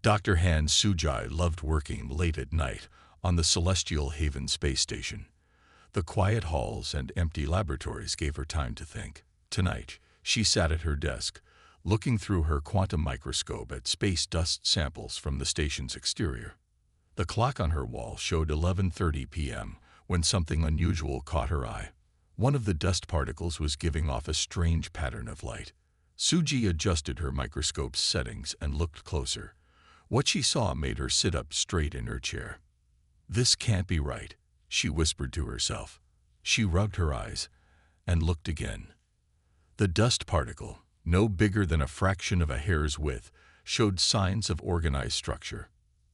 Dr. Han Sujai loved working late at night on the Celestial Haven space station. The quiet halls and empty laboratories gave her time to think. Tonight, she sat at her desk, looking through her quantum microscope at space dust samples from the station's exterior. The clock on her wall showed 11:30 p.m. when something unusual caught her eye. One of the dust particles was giving off a strange pattern of light. Suji adjusted her microscope's settings and looked closer. What she saw made her sit up straight in her chair. "This can't be right," she whispered to herself. She rubbed her eyes and looked again. The dust particle, no bigger than a fraction of a hair's width, showed signs of organized structure.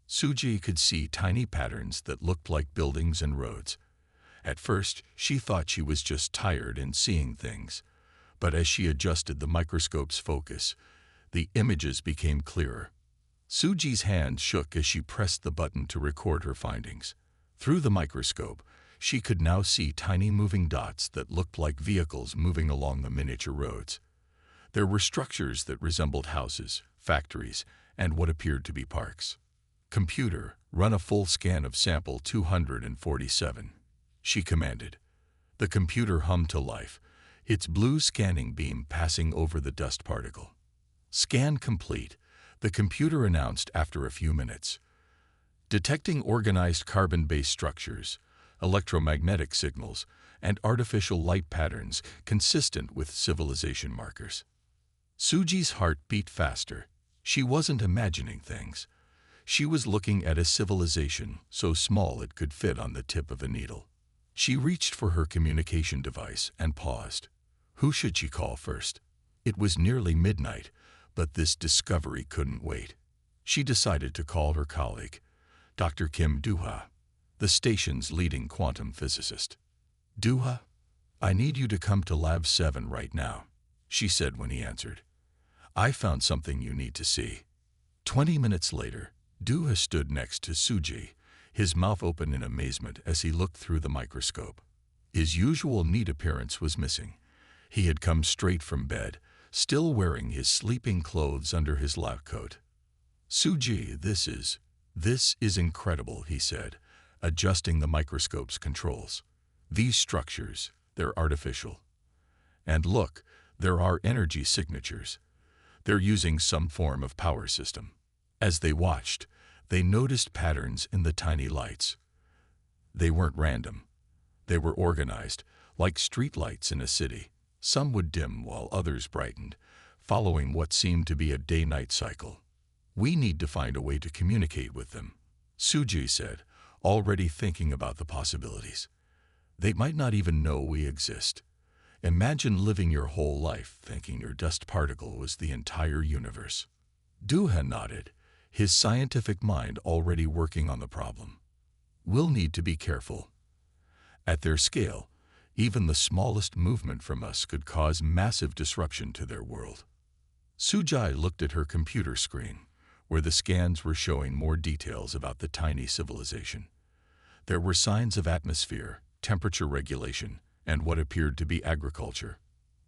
Suji could see tiny patterns that looked like buildings and roads. At first, she thought she was just tired and seeing things. But as she adjusted the microscope's focus, the images became clearer. Suji's hand shook as she pressed the button to record her findings. Through the microscope, she could now see tiny moving dots that looked like vehicles moving along the miniature roads. There were structures that resembled houses, factories, and what appeared to be parks. "Computer, run a full scan of sample 247, she commanded. The computer hummed to life, its blue scanning beam passing over the dust particle. "Scan complete," the computer announced after a few minutes. "Detecting organized carbon-based structures, electromagnetic signals, and artificial light patterns consistent with civilization markers." Suji's heart beat faster. She wasn't imagining things. She was looking at a civilization so small it could fit on the tip of a needle. She reached for her communication device and paused. Who should she call first? It was nearly midnight, but this discovery couldn't wait. She decided to call her colleague, Dr. Kim Duha, the station's leading quantum physicist. "Duha, I need you to come to Lab 7 right now," she said when he answered. "I found something you need to see." 20 minutes later, Duha stood next to Suji, his mouth open in amazement as he looked through the microscope. His usual neat appearance was missing. He had come straight from bed, still wearing his sleeping clothes under his lab coat. "Suji, this is incredible," he said, adjusting the microscope's controls. "These structures, they're artificial. And look, there are energy signatures. They're using some form of power system." As they watched, they noticed patterns in the tiny lights. They weren't random. They were organized, like streetlights in a city. Some would dim while others brightened, following what seemed to be a day-night cycle. "We need to find a way to communicate with them," Suji said, already thinking about the possibilities. "They might not even know we exist. Imagine living your whole life thinking your dust particle was the entire universe." Duha nodded, his scientific mind already working on the problem. "We'll need to be careful. At their scale, even the smallest movement from us could cause massive disruption to their world." Sujai looked at her computer screen, where the scans were showing more details about the tiny civilization. There were signs of atmosphere, temperature regulation, and what appeared to be agriculture.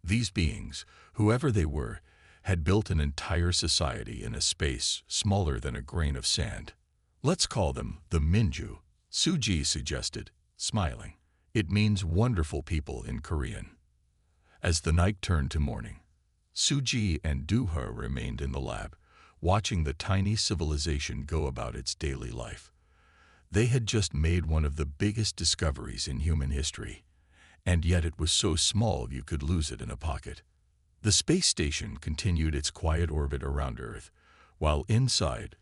These beings, whoever they were, had built an entire society in a space smaller than a grain of sand. "Let's call them the Minju," Suji suggested, smiling. "It means wonderful people in Korean." As the night turned to morning, Suji and Duha remained in the lab, watching the tiny civilization go about its daily life. They had just made one of the biggest discoveries in human history, and yet it was so small you could lose it in a pocket. The space station continued its quiet orbit around Earth, while inside,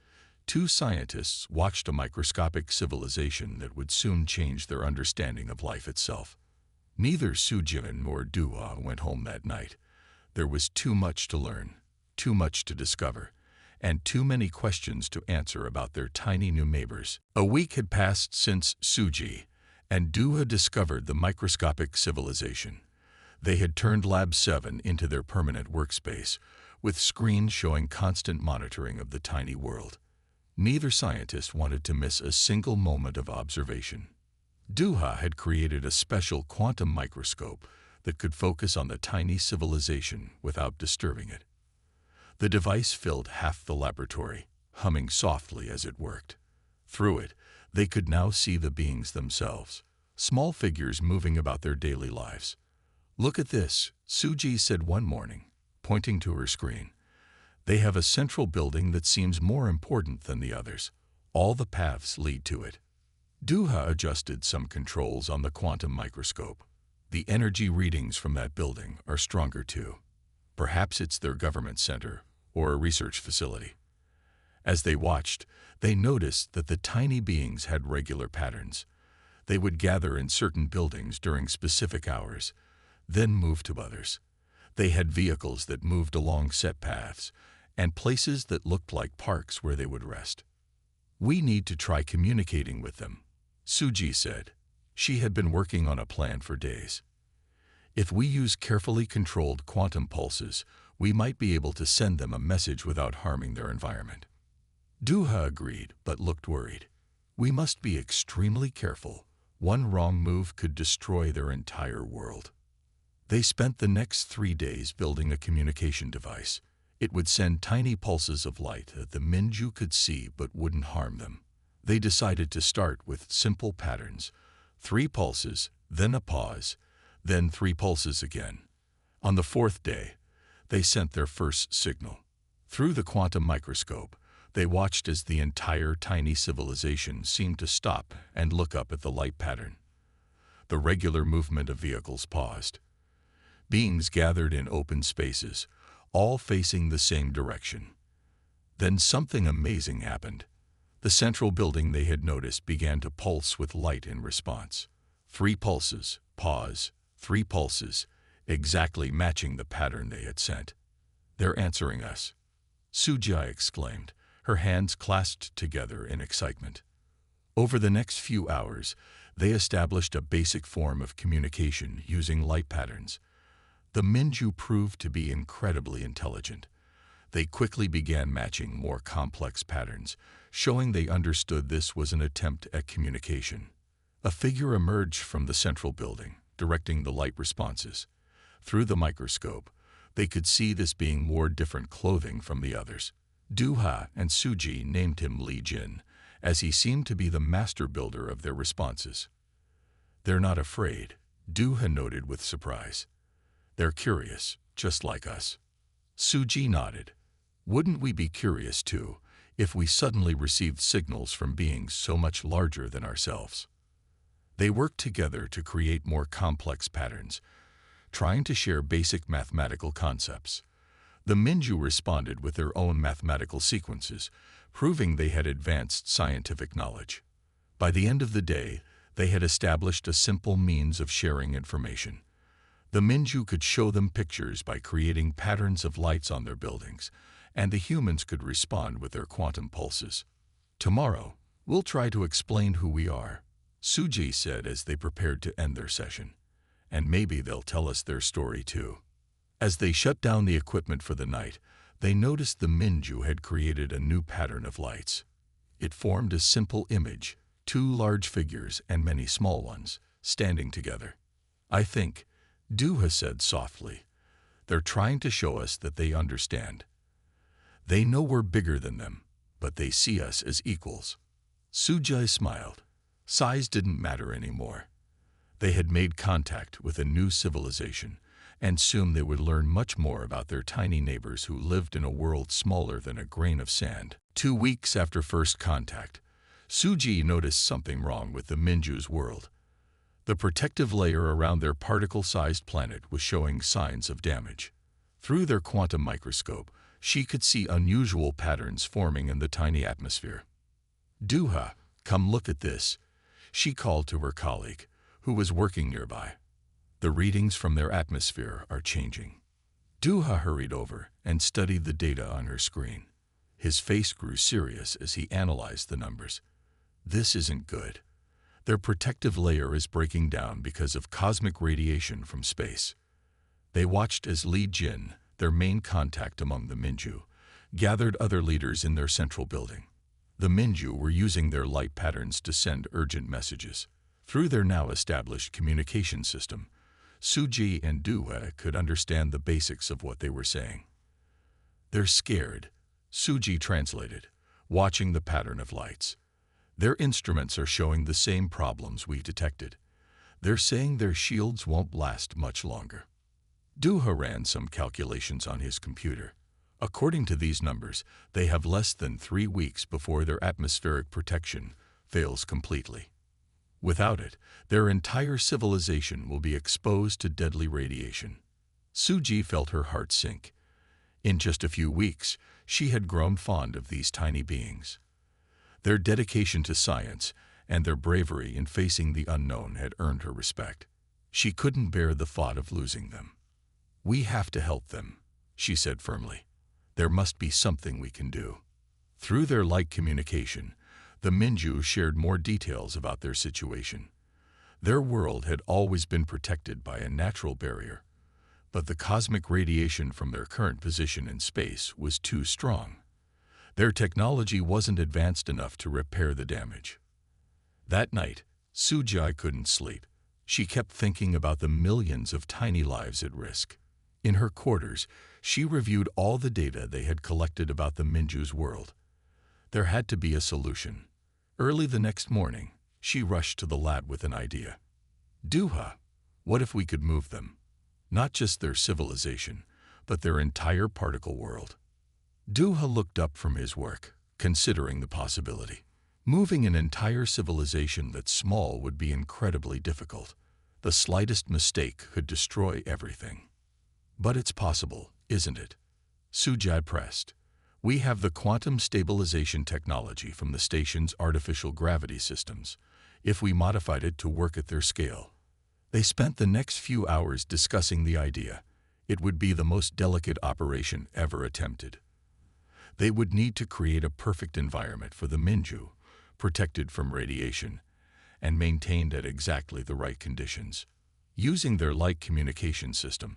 two scientists watched a microscopic civilization that would soon change their understanding of life itself. Neither Sujin nor Duha went home that night. There was too much to learn, too much to discover, and too many questions to answer about their tiny new neighbors. A week had passed since Suji and Duha discovered the microscopic civilization. They had turned Lab 7 into their permanent workspace, with screens showing constant monitoring of the tiny world. Neither scientist wanted to miss a single moment of observation. Duha had created a special quantum microscope that could focus on the tiny civilization without disturbing it. The device filled half the laboratory, humming softly as it worked. Through it, they could now see the beings themselves, small figures moving about their daily lives. "Look at this," Suji said one morning, pointing to her screen. "They have a central building that seems more important than the others. All the paths lead to it." Duha adjusted some controls on the quantum microscope. "The energy readings from that building are stronger too. Perhaps it's their government center or a research facility." As they watched, they noticed that the tiny beings had regular patterns. They would gather in certain buildings during specific hours, then move to others. They had vehicles that moved along set paths, and places that looked like parks where they would rest. "We need to try communicating with them," Suji said. She had been working on a plan for days. "If we use carefully controlled quantum pulses, we might be able to send them a message without harming their environment." Duha agreed, but looked worried. "We must be extremely careful. One wrong move could destroy their entire world." They spent the next 3 days building a communication device. It would send tiny pulses of light that the Minju could see but wouldn't harm them. They decided to start with simple patterns: 3 pulses, then a pause, then 3 pulses again. On the 4th day, they sent their first signal. Through the quantum microscope, they watched as the entire tiny civilization seemed to stop and look up at the light pattern. The regular movement of vehicles paused. Beings gathered in open spaces, all facing the same direction. Then something amazing happened. The central building they had noticed began to pulse with light in response. 3 pulses, pause, 3 pulses, exactly matching the pattern they had sent. "They're answering us," Sujai exclaimed, her hands clasped together in excitement. Over the next few hours, they established a basic form of communication using light patterns. The Minju proved to be incredibly intelligent. They quickly began matching more complex patterns, showing they understood this was an attempt at communication. A figure emerged from the central building, directing the light responses. Through the microscope, they could see this being wore different clothing from the others. Duha and Suji named him Li Jin, as he seemed to be the master builder of their responses. "They're not afraid," Duha noted with surprise. "They're curious, just like us." Suji nodded. "Wouldn't we be curious too, if we suddenly received signals from beings so much larger than ourselves?" They worked together to create more complex patterns, trying to share basic mathematical concepts. The Minju responded with their own mathematical sequences, proving they had advanced scientific knowledge. By the end of the day, they had established a simple means of sharing information. The Minju could show them pictures by creating patterns of lights on their buildings, and the humans could respond with their quantum pulses. "Tomorrow, we'll try to explain who we are," Suji said as they prepared to end their session. "And maybe they'll tell us their story too." As they shut down the equipment for the night, they noticed the Minju had created a new pattern of lights. It formed a simple image, 2 large figures and many small ones, standing together. "I think," Duha said softly, "they're trying to show us that they understand. They know we're bigger than them, but they see us as equals." Sujai smiled. Size didn't matter anymore. They had made contact with a new civilization, and soon they would learn much more about their tiny neighbors who lived in a world smaller than a grain of sand. 2 weeks after first contact, Suji noticed something wrong with the Minju's world. The protective layer around their particle-sized planet was showing signs of damage. Through their quantum microscope, she could see unusual patterns forming in the tiny atmosphere. "Duha, come look at this," she called to her colleague, who was working nearby. "The readings from their atmosphere are changing." Duha hurried over and studied the data on her screen. His face grew serious as he analyzed the numbers. "This isn't good. Their protective layer is breaking down because of cosmic radiation from space." They watched as Li Jin, their main contact among the Minju, gathered other leaders in their central building. The Minju were using their light patterns to send urgent messages. Through their now established communication system, Suji and Duha could understand the basics of what they were saying. "They're scared," Suji translated. watching the pattern of lights. Their instruments are showing the same problems we detected. They're saying their shields won't last much longer. Duha ran some calculations on his computer. According to these numbers, they have less than 3 weeks before their atmospheric protection fails completely. Without it, their entire civilization will be exposed to deadly radiation. Suji felt her heart sink. In just a few weeks, she had grown fond of these tiny beings. Their dedication to science and their bravery in facing the unknown had earned her respect. She couldn't bear the thought of losing them. "We have to help them," she said firmly. "There must be something we can do." Through their light communication, the Minju shared more details about their situation. Their world had always been protected by a natural barrier, but the cosmic radiation from their current position in space was too strong. Their technology wasn't advanced enough to repair the damage. That night, Sujai couldn't sleep. She kept thinking about the millions of tiny lives at risk. In her quarters, she reviewed all the data they had collected about the Minju's world. There had to be a solution. Early the next morning, she rushed to the lab with an idea. "Duha, what if we could move them? Not just their civilization, but their entire particle world." Duha looked up from his work, considering the possibility. Moving an entire civilization that's small would be incredibly difficult. The slightest mistake could destroy everything. "But it's possible, isn't it?" Sujai pressed. "We have the quantum stabilization technology from the station's artificial gravity systems, if we modified it to work at their scale." They spent the next few hours discussing the idea. It would be the most delicate operation ever attempted. They would need to create a perfect environment for the Minju, protected from radiation, and maintained at exactly the right conditions. Using their light communication system,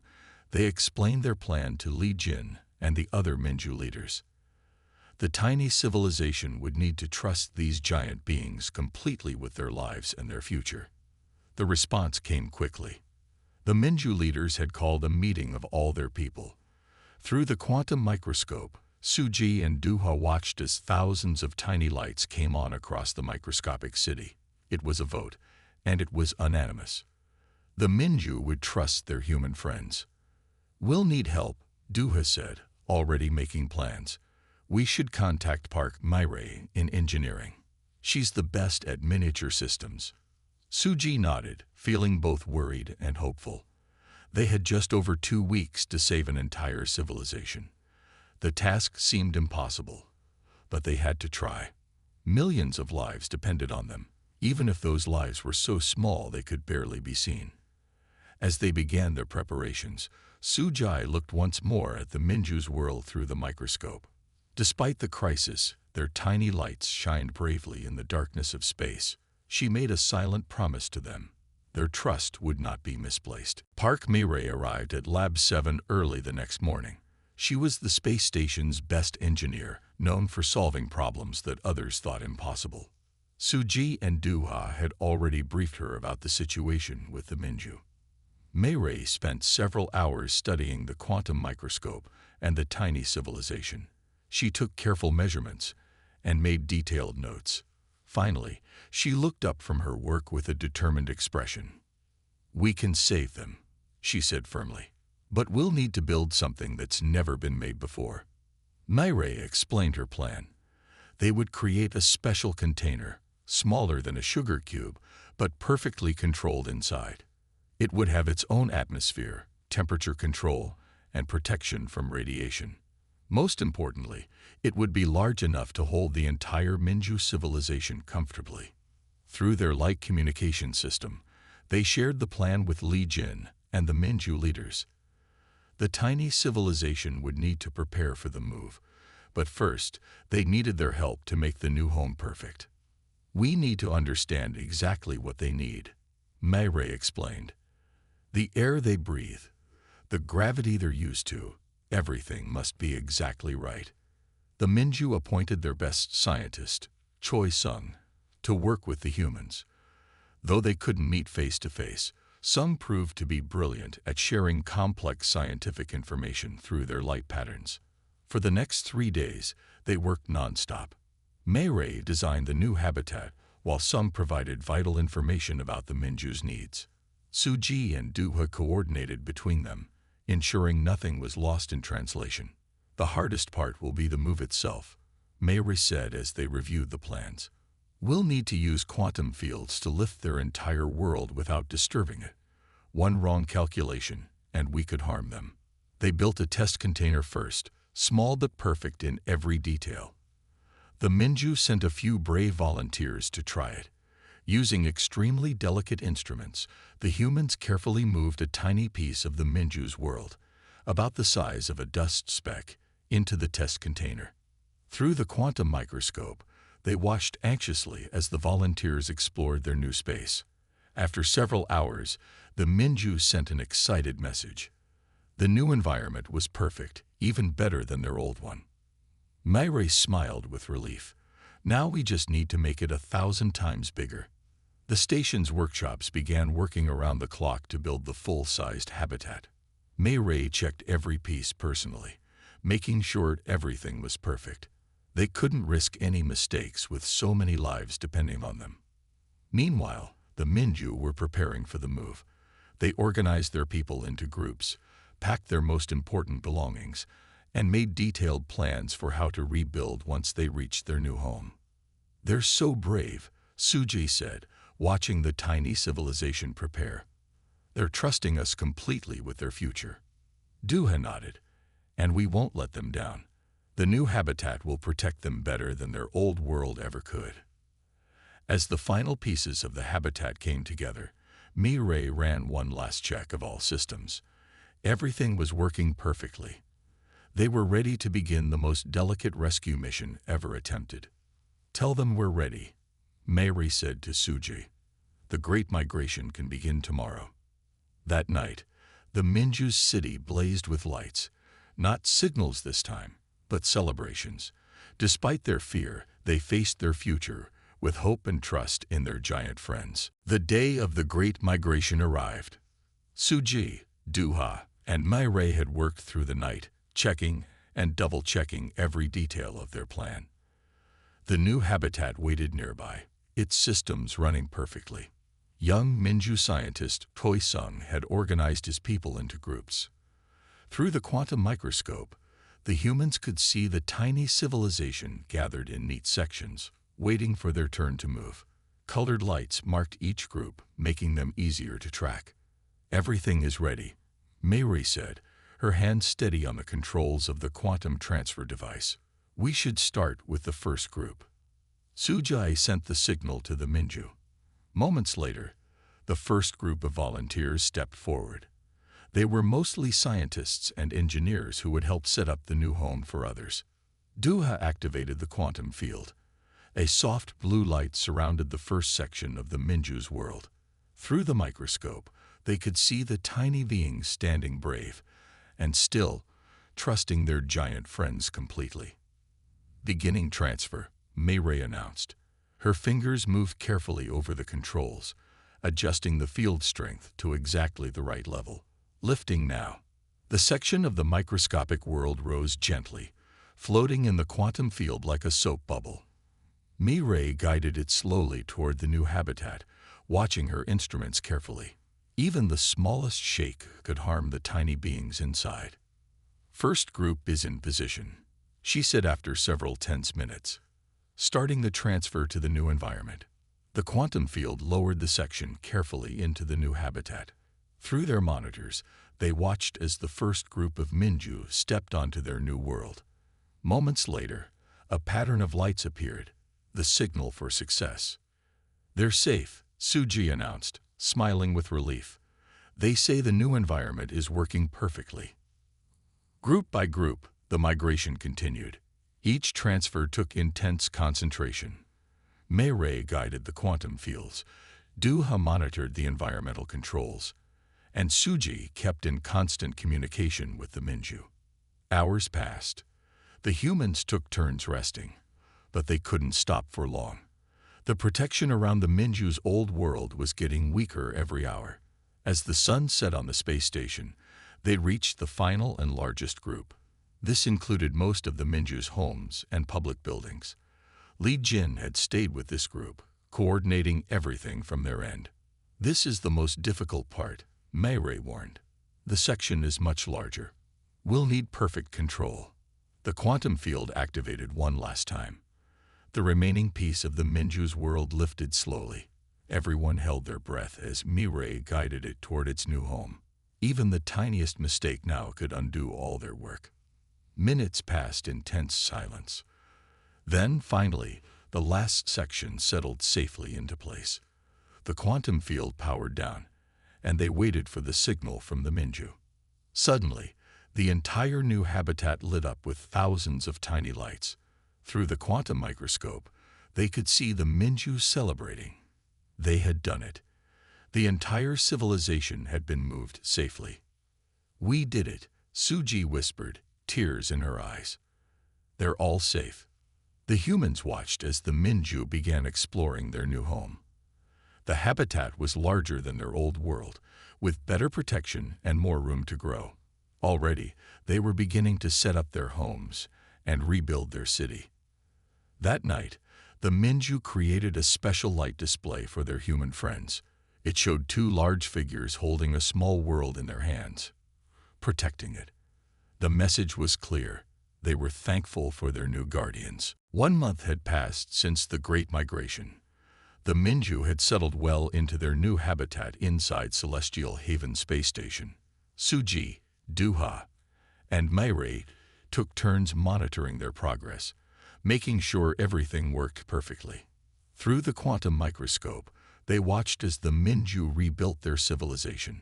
they explained their plan to Li Jin and the other Minju leaders. The tiny civilization would need to trust these giant beings completely with their lives and their future. The response came quickly. The Minju leaders had called a meeting of all their people. Through the quantum microscope, Suji and Duha watched as thousands of tiny lights came on across the microscopic city. It was a vote, and it was unanimous. The Minju would trust their human friends. "We'll need help," Duha said, already making plans. "We should contact Park Myray in engineering. She's the best at miniature systems." Suji nodded, feeling both worried and hopeful. They had just over 2 weeks to save an entire civilization. The task seemed impossible, but they had to try. Millions of lives depended on them, even if those lives were so small they could barely be seen. As they began their preparations, Sujai looked once more at the Minju's world through the microscope. Despite the crisis, their tiny lights shined bravely in the darkness of space. She made a silent promise to them. Their trust would not be misplaced. Park Mireille arrived at Lab 7 early the next morning. She was the space station's best engineer, known for solving problems that others thought impossible. Suji and Duha had already briefed her about the situation with the Minju. Mireille spent several hours studying the quantum microscope and the tiny civilization. She took careful measurements and made detailed notes. Finally, she looked up from her work with a determined expression. "We can save them," she said firmly. "But we'll need to build something that's never been made before." Mireille explained her plan. They would create a special container, smaller than a sugar cube, but perfectly controlled inside. It would have its own atmosphere, temperature control, and protection from radiation. Most importantly, it would be large enough to hold the entire Minju civilization comfortably. Through their light communication system, they shared the plan with Li Jin and the Minju leaders. The tiny civilization would need to prepare for the move, but first, they needed their help to make the new home perfect. "We need to understand exactly what they need," Mireille explained. "The air they breathe, the gravity they're used to, everything must be exactly right." The Minju appointed their best scientist, Choi Sung, to work with the humans. Though they couldn't meet face to face, Sung proved to be brilliant at sharing complex scientific information through their light patterns. For the next 3 days, they worked nonstop. Ray designed the new habitat, while some provided vital information about the Minju's needs. Suji and Duha coordinated between them, ensuring nothing was lost in translation. The hardest part will be the move itself, Ray said as they reviewed the plans. We'll need to use quantum fields to lift their entire world without disturbing it. One wrong calculation, and we could harm them. They built a test container first, small but perfect in every detail. The Minju sent a few brave volunteers to try it. Using extremely delicate instruments, the humans carefully moved a tiny piece of the Minju's world, about the size of a dust speck, into the test container. Through the quantum microscope, they watched anxiously as the volunteers explored their new space. After several hours, the Minju sent an excited message. The new environment was perfect, even better than their old one. Ray smiled with relief. Now we just need to make it 1,000 times bigger. The station's workshops began working around the clock to build the full-sized habitat. Ray checked every piece personally, making sure everything was perfect. They couldn't risk any mistakes with so many lives depending on them. Meanwhile, the Minju were preparing for the move. They organized their people into groups, packed their most important belongings, and made detailed plans for how to rebuild once they reached their new home. "They're so brave," Suji said, watching the tiny civilization prepare. "They're trusting us completely with their future." Duha nodded. "And we won't let them down. The new habitat will protect them better than their old world ever could." As the final pieces of the habitat came together, Ray ran one last check of all systems. Everything was working perfectly. They were ready to begin the most delicate rescue mission ever attempted. "Tell them we're ready," Ray said to Suji. "The Great Migration can begin tomorrow." That night, the Minju's city blazed with lights, not signals this time, but celebrations. Despite their fear, they faced their future with hope and trust in their giant friends. The day of the Great Migration arrived. Suji, Duha, and Ray had worked through the night, checking and double-checking every detail of their plan. The new habitat waited nearby, its systems running perfectly. Young Minju scientist Toi Sung had organized his people into groups. Through the quantum microscope, the humans could see the tiny civilization gathered in neat sections, waiting for their turn to move. Colored lights marked each group, making them easier to track. "Everything is ready," Ray said, her hand steady on the controls of the quantum transfer device. "We should start with the first group." Suji sent the signal to the Minju. Moments later, the first group of volunteers stepped forward. They were mostly scientists and engineers who would help set up the new home for others. Duha activated the quantum field. A soft blue light surrounded the first section of the Minju's world. Through the microscope, they could see the tiny beings standing brave and still, trusting their giant friends completely. "Beginning transfer," Ray announced. Her fingers moved carefully over the controls, adjusting the field strength to exactly the right level. "Lifting now." The section of the microscopic world rose gently, floating in the quantum field like a soap bubble. Ray guided it slowly toward the new habitat, watching her instruments carefully. Even the smallest shake could harm the tiny beings inside. "First group is in position," she said after several tense minutes, starting the transfer to the new environment. The quantum field lowered the section carefully into the new habitat. Through their monitors, they watched as the first group of Minju stepped onto their new world. Moments later, a pattern of lights appeared, the signal for success. "They're safe," Suji announced, smiling with relief. "They say the new environment is working perfectly." Group by group, the migration continued. Each transfer took intense concentration. Ray guided the quantum fields, Duha monitored the environmental controls, and Suji kept in constant communication with the Minju. Hours passed. The humans took turns resting, but they couldn't stop for long. The protection around the Minju's old world was getting weaker every hour. As the sun set on the space station, they reached the final and largest group. This included most of the Minju's homes and public buildings. Li Jin had stayed with this group, coordinating everything from their end. "This is the most difficult part," Mei Rei warned. "The section is much larger. We'll need perfect control." The quantum field activated one last time. The remaining piece of the Minju's world lifted slowly. Everyone held their breath as Mei Rei guided it toward its new home. Even the tiniest mistake now could undo all their work. Minutes passed in tense silence. Then, finally, the last section settled safely into place. The quantum field powered down, and they waited for the signal from the Minju. Suddenly, the entire new habitat lit up with thousands of tiny lights. Through the quantum microscope, they could see the Minju celebrating. They had done it. The entire civilization had been moved safely. "We did it," Suji whispered, tears in her eyes. "They're all safe." The humans watched as the Minju began exploring their new home. The habitat was larger than their old world, with better protection and more room to grow. Already, they were beginning to set up their homes and rebuild their city. That night, the Minju created a special light display for their human friends. It showed two large figures holding a small world in their hands, protecting it. The message was clear. They were thankful for their new guardians. 1 month had passed since the Great Migration. The Minju had settled well into their new habitat inside Celestial Haven Space Station. Suji, Duha, and Mei Rei took turns monitoring their progress, making sure everything worked perfectly. Through the quantum microscope, they watched as the Minju rebuilt their civilization.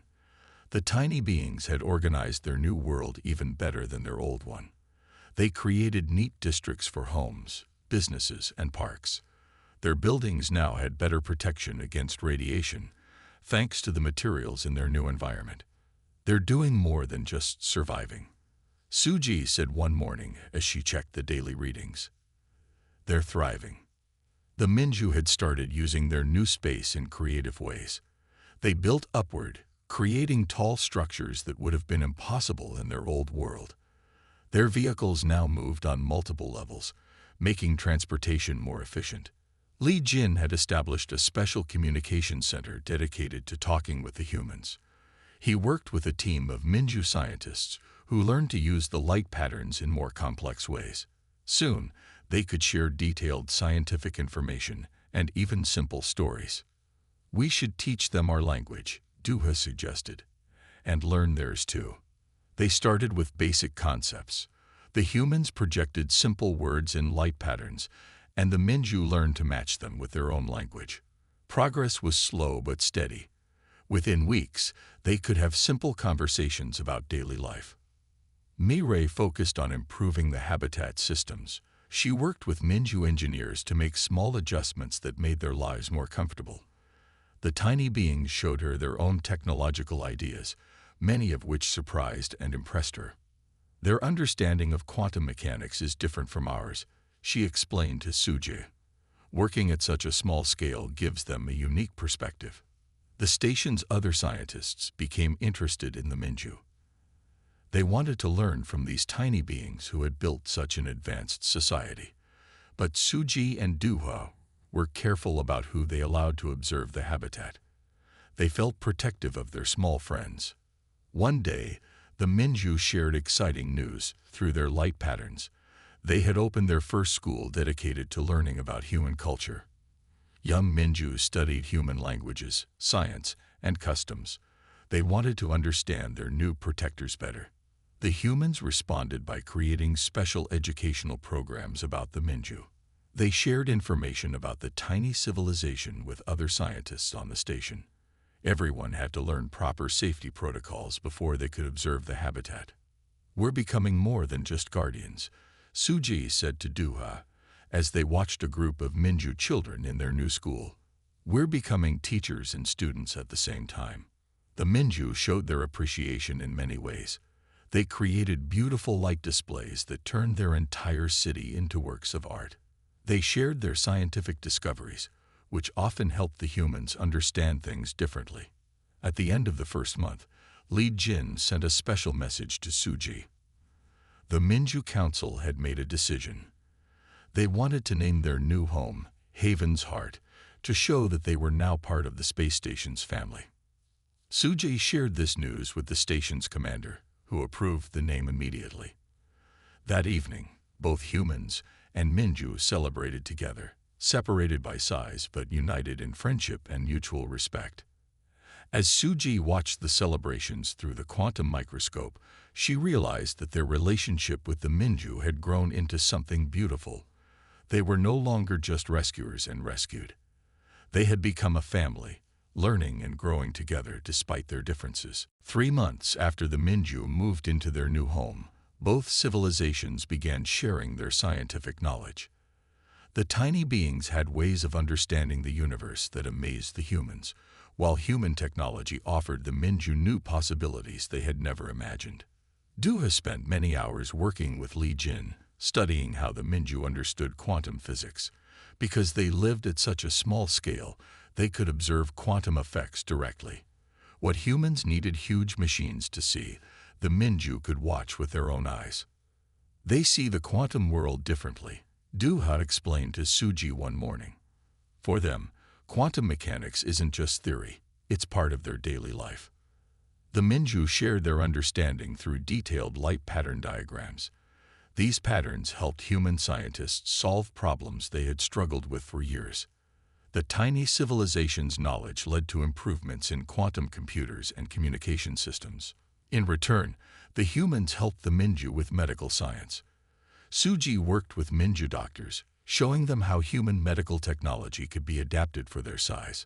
The tiny beings had organized their new world even better than their old one. They created neat districts for homes, businesses, and parks. Their buildings now had better protection against radiation, thanks to the materials in their new environment. "They're doing more than just surviving," Suji said one morning as she checked the daily readings. "They're thriving." The Minju had started using their new space in creative ways. They built upward, creating tall structures that would have been impossible in their old world. Their vehicles now moved on multiple levels, making transportation more efficient. Li Jin had established a special communication center dedicated to talking with the humans. He worked with a team of Minju scientists who learned to use the light patterns in more complex ways. Soon, they could share detailed scientific information and even simple stories. "We should teach them our language," Duha suggested, "and learn theirs too." They started with basic concepts. The humans projected simple words in light patterns, and the Minju learned to match them with their own language. Progress was slow but steady. Within weeks, they could have simple conversations about daily life. Mei Rei focused on improving the habitat systems. She worked with Minju engineers to make small adjustments that made their lives more comfortable. The tiny beings showed her their own technological ideas, many of which surprised and impressed her. "Their understanding of quantum mechanics is different from ours," she explained to Suji. "Working at such a small scale gives them a unique perspective." The station's other scientists became interested in the Minju. They wanted to learn from these tiny beings who had built such an advanced society. But Suji and Duha were careful about who they allowed to observe the habitat. They felt protective of their small friends. One day, the Minju shared exciting news through their light patterns. They had opened their first school dedicated to learning about human culture. Young Minju studied human languages, science, and customs. They wanted to understand their new protectors better. The humans responded by creating special educational programs about the Minju. They shared information about the tiny civilization with other scientists on the station. Everyone had to learn proper safety protocols before they could observe the habitat. "We're becoming more than just guardians," Suji said to Duha as they watched a group of Minju children in their new school. "We're becoming teachers and students at the same time." The Minju showed their appreciation in many ways. They created beautiful light displays that turned their entire city into works of art. They shared their scientific discoveries, which often helped the humans understand things differently. At the end of the first month, Li Jin sent a special message to Suji. The Minju Council had made a decision. They wanted to name their new home Haven's Heart to show that they were now part of the space station's family. Suji shared this news with the station's commander, who approved the name immediately. That evening, both humans and Minju celebrated together, separated by size but united in friendship and mutual respect. As Suji watched the celebrations through the quantum microscope, she realized that their relationship with the Minju had grown into something beautiful. They were no longer just rescuers and rescued. They had become a family, learning and growing together despite their differences. 3 months after the Minju moved into their new home, both civilizations began sharing their scientific knowledge. The tiny beings had ways of understanding the universe that amazed the humans, while human technology offered the Minju new possibilities they had never imagined. Duha spent many hours working with Li Jin, studying how the Minju understood quantum physics. Because they lived at such a small scale, they could observe quantum effects directly. What humans needed huge machines to see, the Minju could watch with their own eyes. They see the quantum world differently, Duha explained to Suji one morning. For them, quantum mechanics isn't just theory, it's part of their daily life. The Minju shared their understanding through detailed light pattern diagrams. These patterns helped human scientists solve problems they had struggled with for years. The tiny civilization's knowledge led to improvements in quantum computers and communication systems. In return, the humans helped the Minju with medical science. Suji worked with Minju doctors, showing them how human medical technology could be adapted for their size.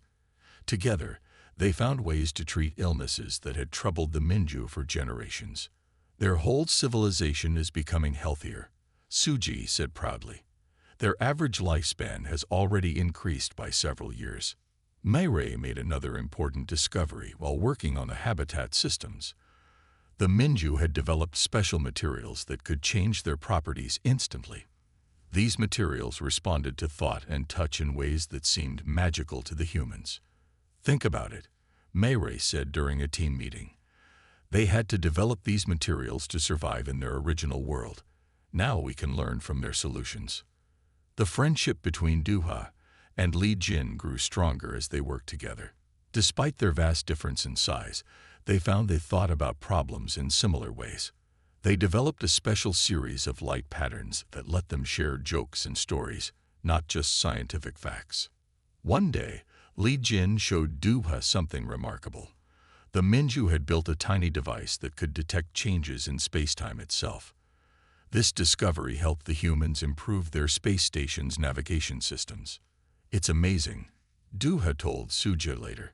Together, they found ways to treat illnesses that had troubled the Minju for generations. Their whole civilization is becoming healthier, Suji said proudly. Their average lifespan has already increased by several years. Meirei made another important discovery while working on the habitat systems. The Minju had developed special materials that could change their properties instantly. These materials responded to thought and touch in ways that seemed magical to the humans. Think about it, Meirei said during a team meeting. They had to develop these materials to survive in their original world. Now we can learn from their solutions. The friendship between Duha and Li Jin grew stronger as they worked together. Despite their vast difference in size, they found they thought about problems in similar ways. They developed a special series of light patterns that let them share jokes and stories, not just scientific facts. One day, Li Jin showed Duha something remarkable. The Minju had built a tiny device that could detect changes in space-time itself. This discovery helped the humans improve their space station's navigation systems. It's amazing, Duha told Suji later.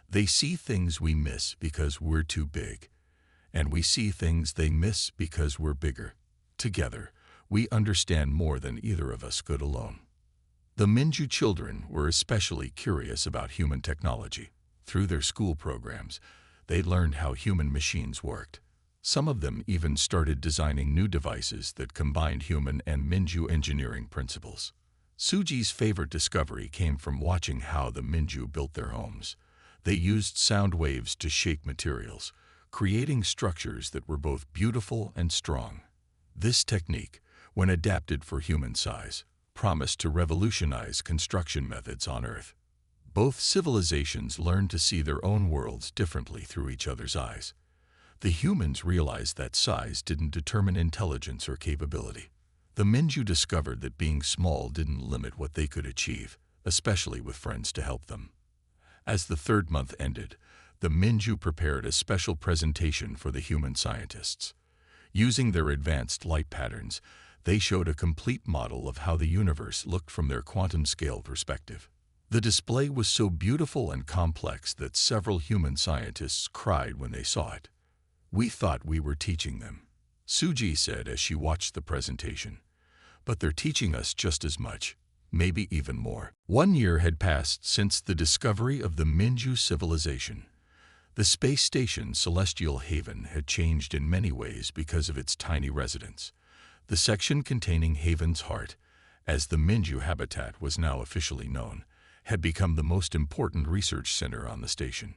They see things we miss because we're too big, and we see things they miss because we're bigger. Together, we understand more than either of us could alone. The Minju children were especially curious about human technology. Through their school programs, they learned how human machines worked. Some of them even started designing new devices that combined human and Minju engineering principles. Suji's favorite discovery came from watching how the Minju built their homes. They used sound waves to shake materials, creating structures that were both beautiful and strong. This technique, when adapted for human size, promised to revolutionize construction methods on Earth. Both civilizations learned to see their own worlds differently through each other's eyes. The humans realized that size didn't determine intelligence or capability. The Minju discovered that being small didn't limit what they could achieve, especially with friends to help them. As the 3rd month ended, the Minju prepared a special presentation for the human scientists. Using their advanced light patterns, they showed a complete model of how the universe looked from their quantum scale perspective. The display was so beautiful and complex that several human scientists cried when they saw it. We thought we were teaching them, Suji said as she watched the presentation. But they're teaching us just as much, maybe even more. 1 year had passed since the discovery of the Minju civilization. The space station Celestial Haven had changed in many ways because of its tiny residents. The section containing Haven's Heart, as the Minju habitat was now officially known, had become the most important research center on the station.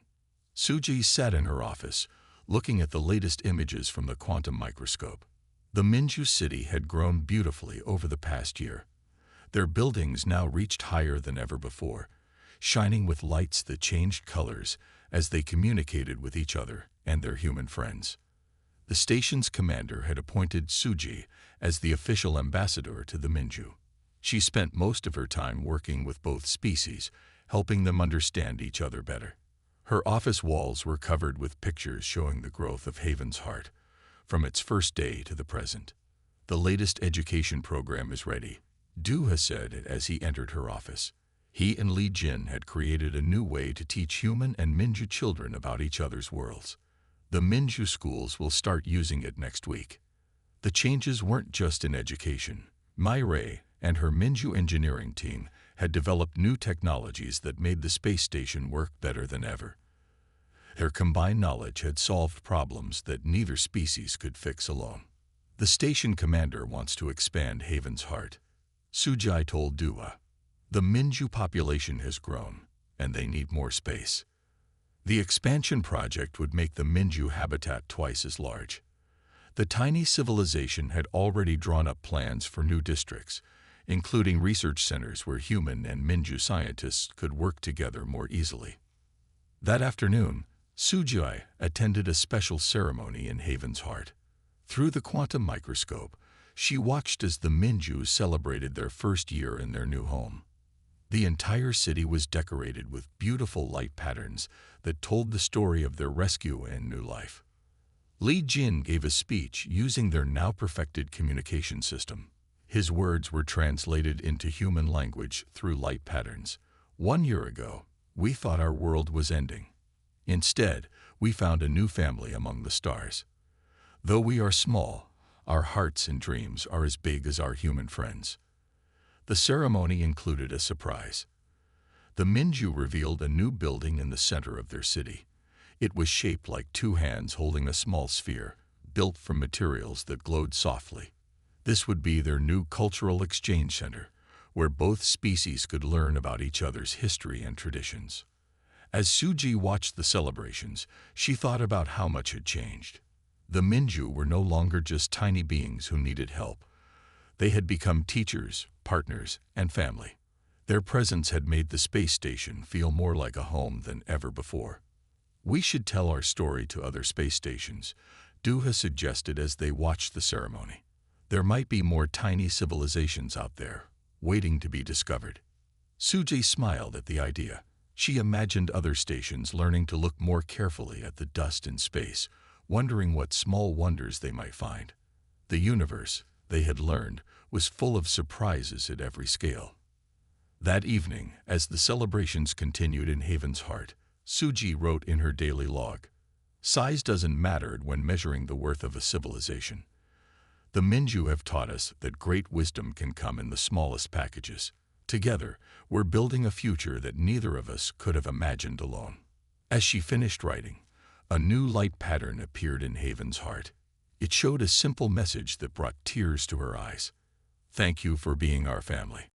Suji sat in her office, looking at the latest images from the quantum microscope. The Minju city had grown beautifully over the past year. Their buildings now reached higher than ever before, shining with lights that changed colors as they communicated with each other and their human friends. The station's commander had appointed Suji as the official ambassador to the Minju. She spent most of her time working with both species, helping them understand each other better. Her office walls were covered with pictures showing the growth of Haven's heart, from its first day to the present. The latest education program is ready, Duha said as he entered her office. He and Li Jin had created a new way to teach human and Minju children about each other's worlds. The Minju schools will start using it next week. The changes weren't just in education. Mai Rei and her Minju engineering team had developed new technologies that made the space station work better than ever. Their combined knowledge had solved problems that neither species could fix alone. The station commander wants to expand Haven's heart, Sujai told Dua. The Minju population has grown, and they need more space. The expansion project would make the Minju habitat twice as large. The tiny civilization had already drawn up plans for new districts, including research centers where human and Minju scientists could work together more easily. That afternoon, Sujai attended a special ceremony in Haven's heart. Through the quantum microscope, she watched as the Minju celebrated their first year in their new home. The entire city was decorated with beautiful light patterns that told the story of their rescue and new life. Li Jin gave a speech using their now perfected communication system. His words were translated into human language through light patterns. 1 year ago, we thought our world was ending. Instead, we found a new family among the stars. Though we are small, our hearts and dreams are as big as our human friends. The ceremony included a surprise. The Minju revealed a new building in the center of their city. It was shaped like two hands holding a small sphere, built from materials that glowed softly. This would be their new cultural exchange center, where both species could learn about each other's history and traditions. As Suji watched the celebrations, she thought about how much had changed. The Minju were no longer just tiny beings who needed help. They had become teachers, partners, and family. Their presence had made the space station feel more like a home than ever before. We should tell our story to other space stations, Duha suggested as they watched the ceremony. There might be more tiny civilizations out there, waiting to be discovered. Suji smiled at the idea. She imagined other stations learning to look more carefully at the dust in space, wondering what small wonders they might find. The universe, they had learned, was full of surprises at every scale. That evening, as the celebrations continued in Haven's heart, Suji wrote in her daily log, "Size doesn't matter when measuring the worth of a civilization. The Minju have taught us that great wisdom can come in the smallest packages. Together, we're building a future that neither of us could have imagined alone." As she finished writing, a new light pattern appeared in Haven's heart. It showed a simple message that brought tears to her eyes. "Thank you for being our family.